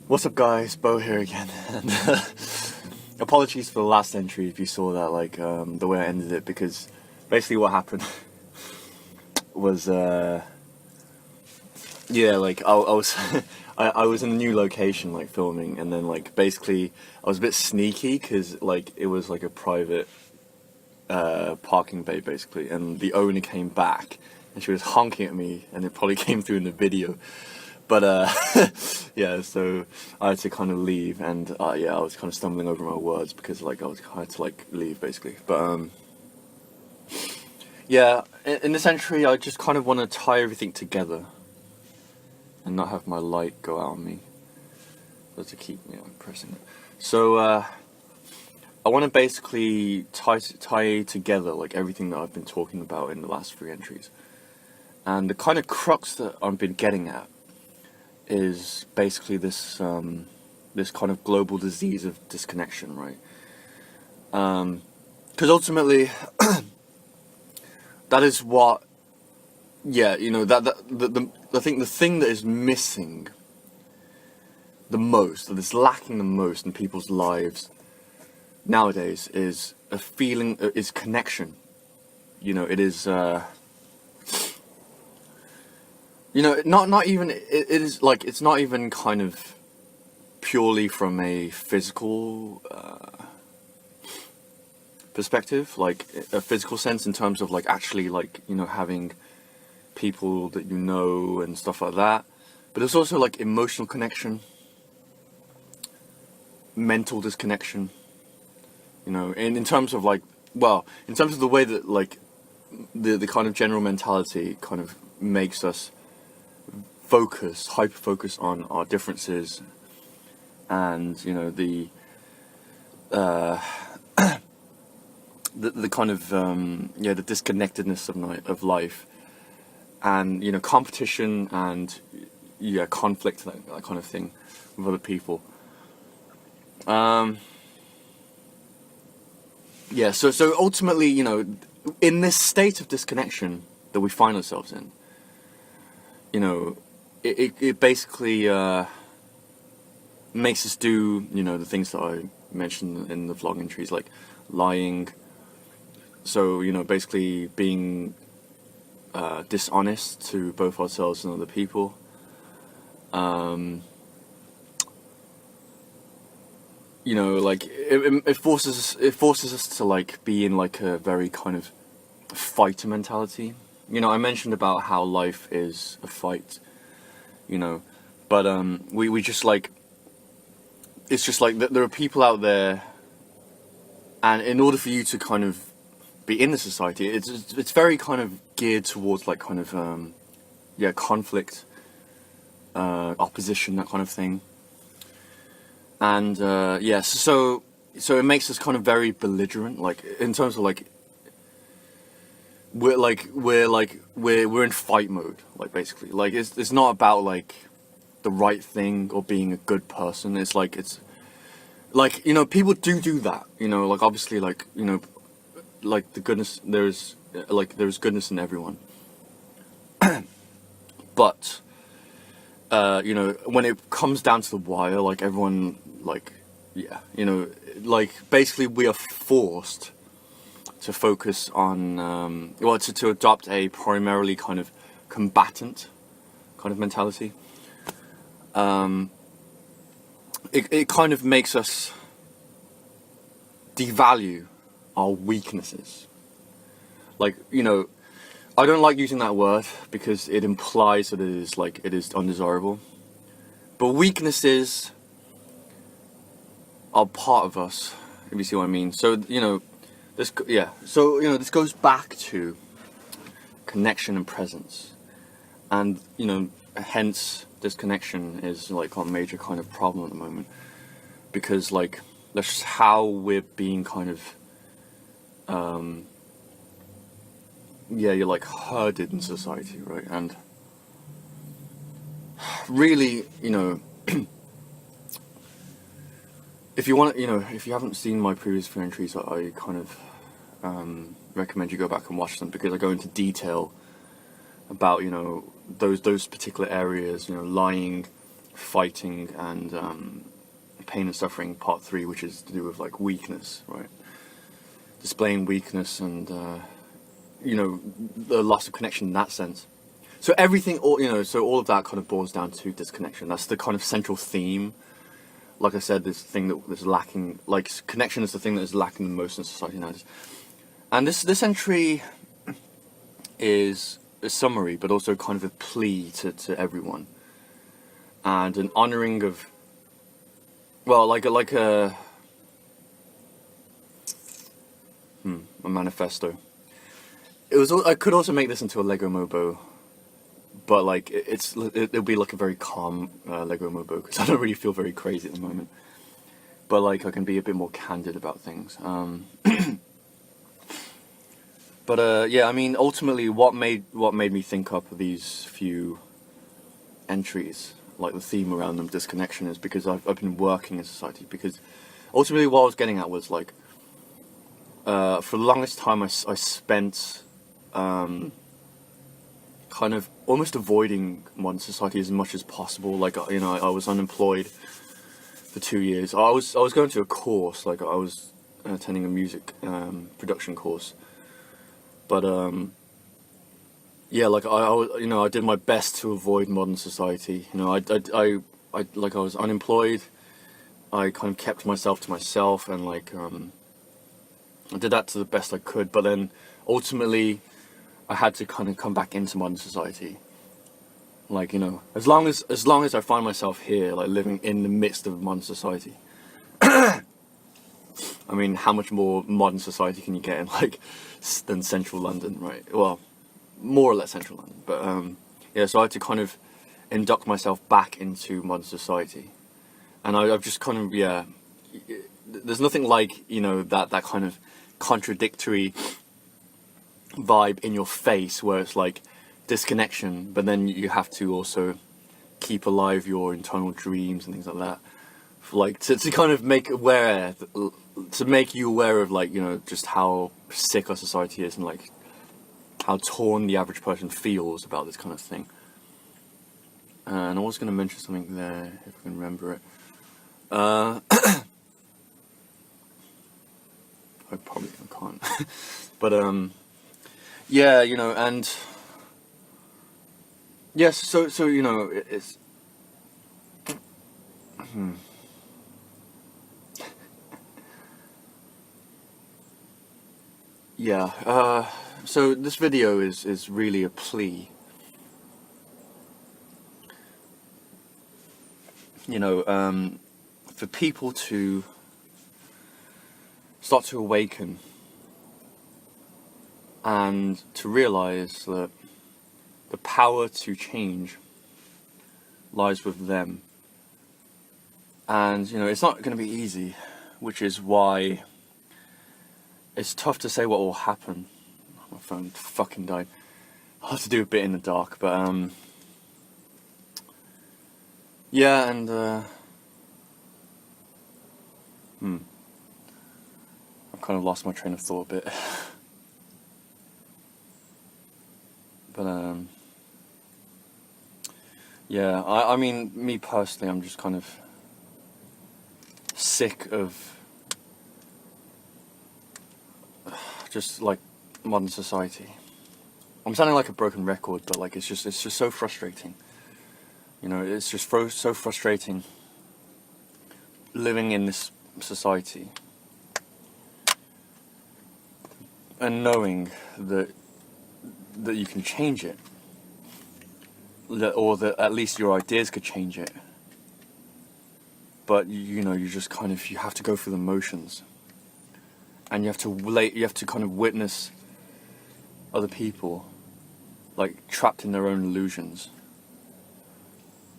What's up guys, Bo here again, and apologies for the last entry if you saw that, the way I ended it, because basically what happened was, I was, I was in a new location, filming, and then, basically, I was a bit sneaky, because, it was, a private, parking bay, basically, and the owner came back, and she was honking at me, and it probably came through in the video. But yeah, so I had to kind of leave, and I was kind of stumbling over my words because I had to leave basically. But yeah, in this entry, I just kind of want to tie everything together and not have my light go out on me. So to keep me pressing it. So I want to basically tie together everything that I've been talking about in the last 3 entries, and the kind of crux that I've been getting at is basically this this kind of global disease of disconnection, right? Because ultimately, that is what, I think the thing that is missing the most, that is lacking the most in people's lives nowadays, is a feeling, is connection. It is. Not even, it is it's not even kind of purely from a physical perspective, a physical sense in terms of actually having people that you know and stuff like that, but it's also emotional connection, mental disconnection, in terms of in terms of the way that the kind of general mentality kind of makes us hyper focus on our differences, and the kind of the disconnectedness of life, and competition, and conflict, that kind of thing with other people. So ultimately, in this state of disconnection that we find ourselves in, it basically makes us do, the things that I mentioned in the vlog entries, like lying. So, basically being dishonest to both ourselves and other people. It forces us to be in a very kind of fighter mentality. I mentioned about how life is a fight, but we just it's just there are people out there, and in order for you to kind of be in the society, it's very kind of geared towards conflict, opposition, that kind of thing, and so it makes us kind of very belligerent, in terms of we're in fight mode, basically, it's not about the right thing or being a good person. It's people do that, obviously, the goodness, there's goodness in everyone, but when it comes down to the wire, everyone, basically we are forced to focus on, to adopt a primarily kind of combatant kind of mentality. It kind of makes us devalue our weaknesses. I don't like using that word because it implies that it is undesirable. But weaknesses are part of us, if you see what I mean. So, this goes back to connection and presence, and hence disconnection is a major kind of problem at the moment, because that's just how we're being kind of you're herded in society, right? And really, if you want, if you haven't seen my previous 3 entries, I kind of recommend you go back and watch them, because I go into detail about those particular areas, lying, fighting and pain and suffering part 3, which is to do with like weakness, right? Displaying weakness and you know, the loss of connection in that sense. So everything, so all of that kind of boils down to disconnection. That's the kind of central theme. Like I said, this thing that is lacking, like connection is the thing that is lacking the most in society nowadays. And this entry is a summary, but also kind of a plea to everyone, and an honouring of, well, like a manifesto. I could also make this into a LEGOMOBO, but like it'll be like a very calm LEGOMOBO, because I don't really feel very crazy at the moment. But like I can be a bit more candid about things. But yeah, I mean, ultimately, what made me think up these few entries, like the theme around them, disconnection, is because I've been working in society. Because ultimately, what I was getting at was like, for the longest time, I spent kind of almost avoiding modern society as much as possible. Like, you know, I was unemployed for 2 years. I was going to a course, like I was attending a music production course. But yeah, like I did my best to avoid modern society. You know, I was unemployed. I kind of kept myself to myself, and like I did that to the best I could. But then ultimately, I had to kind of come back into modern society. Like, you know, as long as I find myself here, like living in the midst of modern society. I mean, how much more modern society can you get in than central London, right? Well, more or less central London. But yeah, so I had to kind of induct myself back into modern society, and I've just kind of, yeah. There's nothing like, you know, that kind of contradictory vibe in your face where it's like disconnection, but then you have to also keep alive your internal dreams and things like that. Like to kind of make you aware of, like, you know, just how sick our society is, and like how torn the average person feels about this kind of thing. And I was going to mention something there, if I can remember it. I probably can't. But yeah, you know, and yes, so you know, it's yeah, so this video is really a plea, you know, for people to start to awaken and to realize that the power to change lies with them. And, you know, it's not going to be easy, which is why it's tough to say what will happen. My phone fucking died. I'll have to do a bit in the dark, but yeah, and I've kind of lost my train of thought a bit. But yeah, I mean, me personally, I'm just kind of sick of just like modern society. I'm sounding like a broken record, but like it's just so frustrating. You know, it's just so frustrating living in this society and knowing that you can change it, or that at least your ideas could change it. But you know, you just kind of, you have to go through the motions, and you have to kind of witness other people like trapped in their own illusions,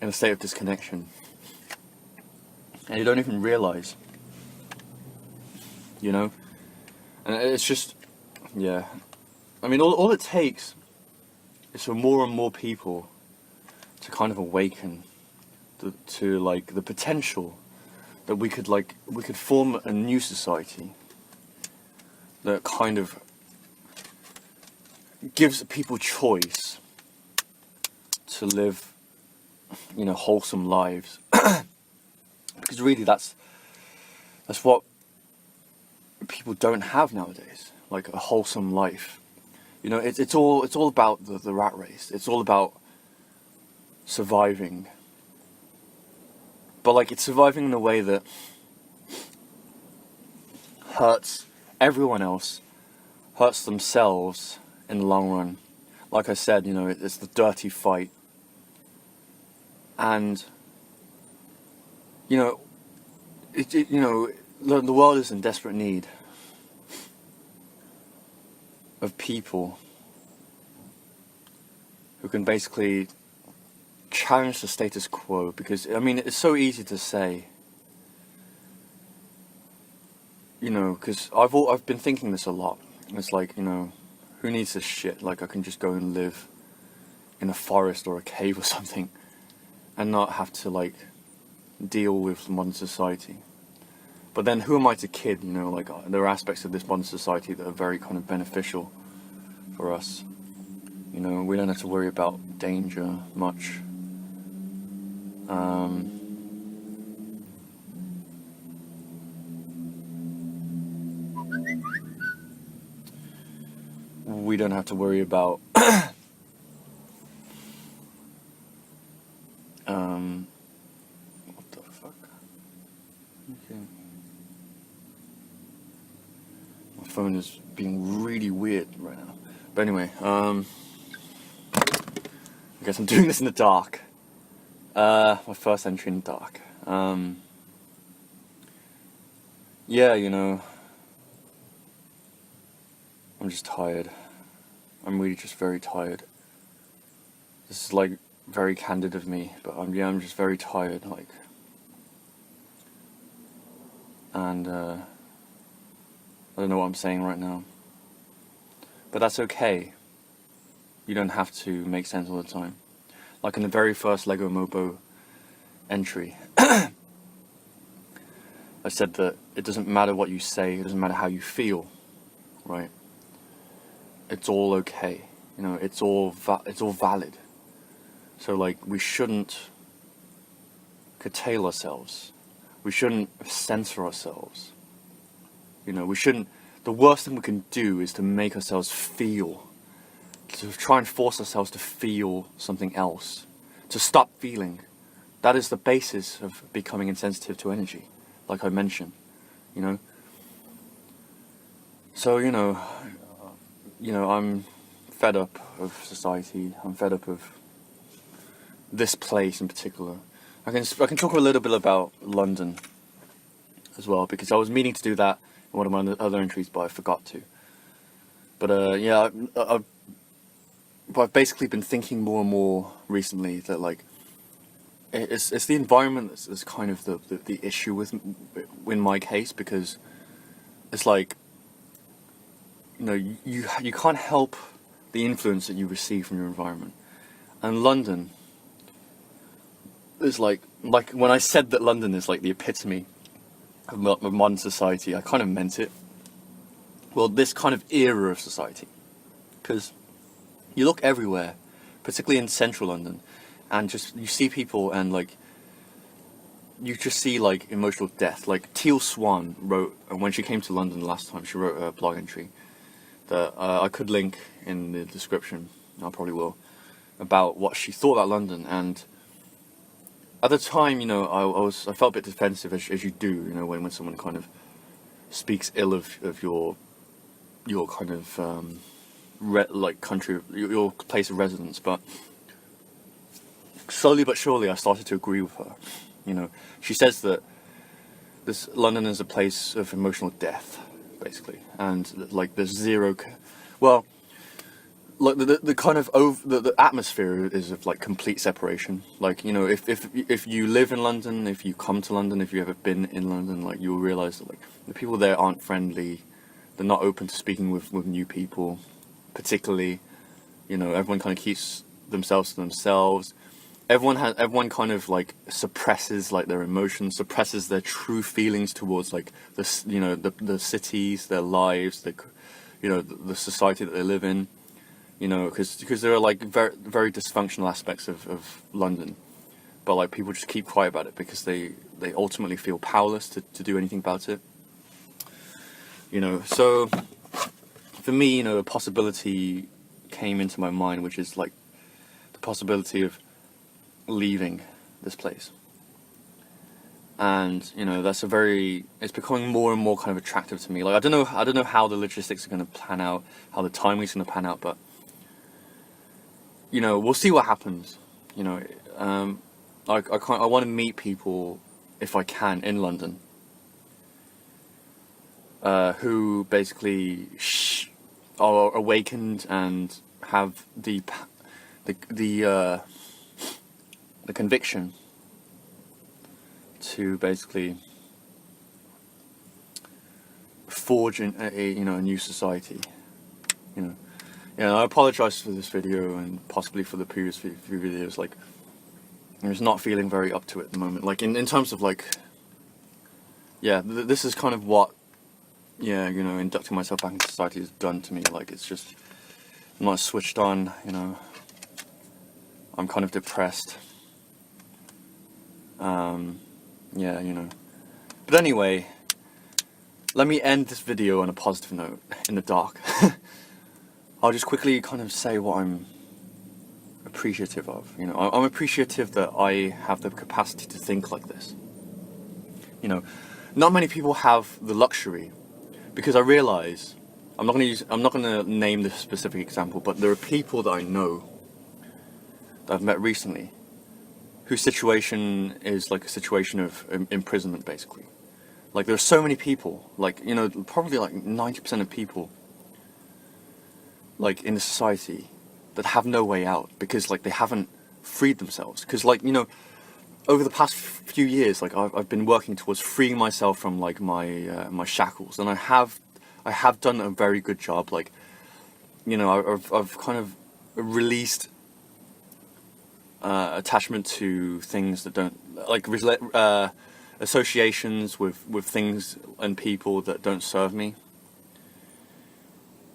in a state of disconnection, and you don't even realize, you know. And it's just, yeah, I mean, all it takes is for more and more people to kind of awaken to like the potential that we could form a new society that kind of gives people choice to live wholesome lives. Because really that's what people don't have nowadays, like a wholesome life. It's all about the rat race. It's all about surviving. But like, it's surviving in a way that hurts everyone else, hurts themselves in the long run. Like I said, it's the dirty fight. And the world is in desperate need of people who can basically challenge the status quo. Because it's so easy to say, because I've been thinking this a lot. It's like, who needs this shit? Like, I can just go and live in a forest or a cave or something and not have to like deal with modern society. But then who am I to kid? There are aspects of this modern society that are very kind of beneficial for us. We don't have to worry about danger much. We don't have to worry about what the fuck? Okay. My phone is being really weird right now. But anyway, I guess I'm doing this in the dark. My first entry in the dark. Yeah, I'm just tired. I'm really just very tired. This is like very candid of me, but I'm just very tired, like. And I don't know what I'm saying right now. But that's okay. You don't have to make sense all the time. Like in the very first LEGOMOBO entry, I said that it doesn't matter what you say, it doesn't matter how you feel, right? It's all okay, it's all valid. So like, we shouldn't curtail ourselves. We shouldn't censor ourselves. We shouldn't. The worst thing we can do is to make ourselves feel, to try and force ourselves to feel something else, to stop feeling. That is the basis of becoming insensitive to energy, like I mentioned, So, I'm fed up of society. I'm fed up of this place in particular. I can talk a little bit about London as well, because I was meaning to do that in one of my other entries, but I forgot to. But I've basically been thinking more and more recently that like it's the environment that's kind of the issue in my case, because it's like, you can't help the influence that you receive from your environment. And London is like when I said that London is like the epitome of modern society, I kind of meant it. Well, this kind of era of society, because you look everywhere, particularly in central London, and just you see people and like you just see like emotional death. Like Teal Swan wrote, and when she came to London last time, she wrote a blog entry that I could link in the description. I probably will, about what she thought about London. And at the time, I felt a bit defensive, as you do, when someone kind of speaks ill of your kind of country, your place of residence. But slowly but surely, I started to agree with her. She says that this London is a place of emotional death, basically, and like there's zero. Well, like the kind of the atmosphere is of like complete separation. Like if you live in London, if you come to London, if you've ever been in London, like you'll realize that like the people there aren't friendly. They're not open to speaking with new people, particularly. Everyone kind of keeps themselves to themselves. Everyone kind of like suppresses like their emotions, suppresses their true feelings towards like the cities, their lives, the society that they live in. Because there are like very very dysfunctional aspects of London, but like people just keep quiet about it because they ultimately feel powerless to do anything about it. You know, so for me, you know, a possibility came into my mind, which is like the possibility of leaving this place. And you know, it's becoming more and more kind of attractive to me. Like I don't know how the logistics are going to plan out, how the timing's going to pan out, but you know, we'll see what happens. You know, I want to meet people if I can in London, who basically are awakened and have the conviction to basically forge a new society. You know, yeah. I apologize for this video and possibly for the previous few videos. Like, I'm just not feeling very up to it at the moment. Like in terms of like, yeah, this is kind of what, yeah, you know, inducting myself back into society has done to me. Like, it's just, I'm not switched on. You know, I'm kind of depressed. Yeah, you know. But anyway, let me end this video on a positive note, in the dark. I'll just quickly kind of say what I'm appreciative of. You know, I'm appreciative that I have the capacity to think like this. You know, not many people have the luxury, because I realize, I'm not going to name this specific example, but there are people that I know that I've met recently whose situation is like a situation of imprisonment, basically. Like, there are so many people, like, you know, probably like 90% of people, like, in the society that have no way out because, like, they haven't freed themselves. Because, like, you know, over the past few years, like, I've been working towards freeing myself from, like, my shackles, and I have done a very good job. Like, you know, I've kind of released attachment to things that don't, like, associations with things and people that don't serve me,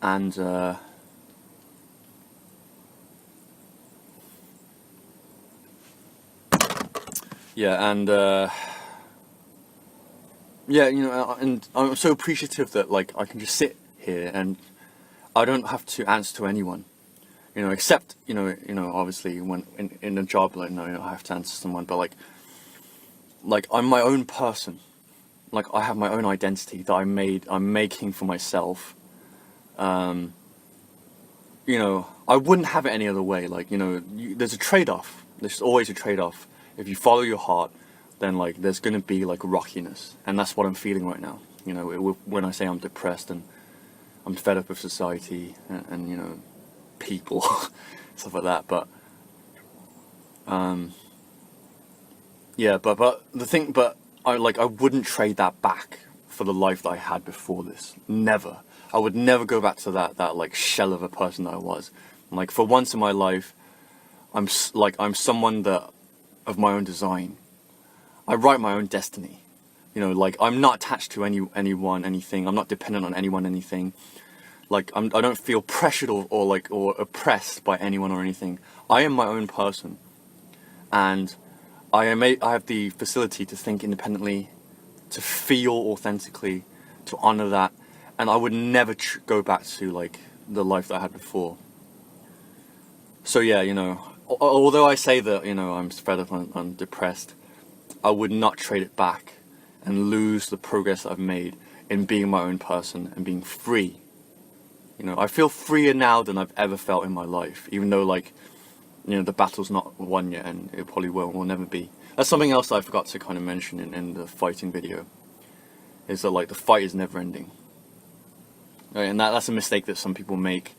and yeah, and yeah, you know, and I'm so appreciative that, like, I can just sit here and I don't have to answer to anyone. You know, except, you know, obviously when in a job, like, no, I have to answer to someone, but like I'm my own person. Like, I have my own identity that I'm making for myself. You know, I wouldn't have it any other way. Like, you know, there's a trade-off. There's always a trade-off. If you follow your heart, then, like, there's gonna be, like, rockiness, and that's what I'm feeling right now. You know, when I say I'm depressed and I'm fed up with society and you know, people, stuff like that. But yeah, but the thing, but I wouldn't trade that back for the life that I had before this. Never. I would never go back to that like shell of a person that I was. Like, for once in my life, I'm someone that of my own design. I write my own destiny. You know, like, I'm not attached to anyone, anything. I'm not dependent on anyone, anything. Like, I don't feel pressured or oppressed by anyone or anything. I am my own person, and I have the facility to think independently, to feel authentically, to honor that, and I would never go back to, like, the life that I had before. So yeah, you know, although I say that, you know, I'm fed up and I'm depressed, I would not trade it back and lose the progress that I've made in being my own person and being free. You know, I feel freer now than I've ever felt in my life, even though, like, you know, the battle's not won yet, and it probably will never be. That's something else that I forgot to kind of mention in the fighting video, is that, like, the fight is never ending. Right? And that's a mistake that some people make,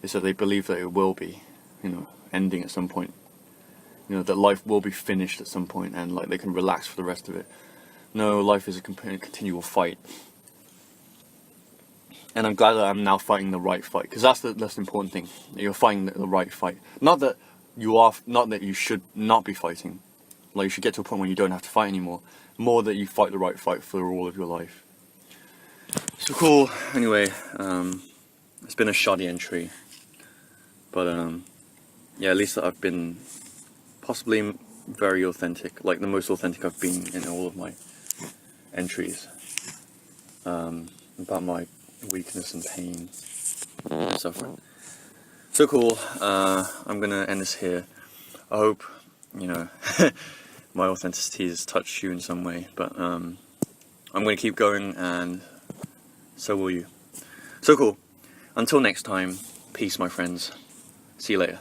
is that they believe that it will be, you know, ending at some point. You know, that life will be finished at some point and, like, they can relax for the rest of it. No, life is a continual fight. And I'm glad that I'm now fighting the right fight, because that's the important thing. You're fighting the right fight. Not that you should not be fighting. Like, you should get to a point where you don't have to fight anymore. More that you fight the right fight for all of your life. So cool. Anyway, it's been a shoddy entry, but yeah, at least I've been possibly very authentic, like the most authentic I've been in all of my entries, about my weakness and pain and suffering. So cool. I'm gonna end this here. I hope, you know, my authenticity has touched you in some way, but I'm gonna keep going, and so will you. So cool. Until next time, peace, my friends. See you later.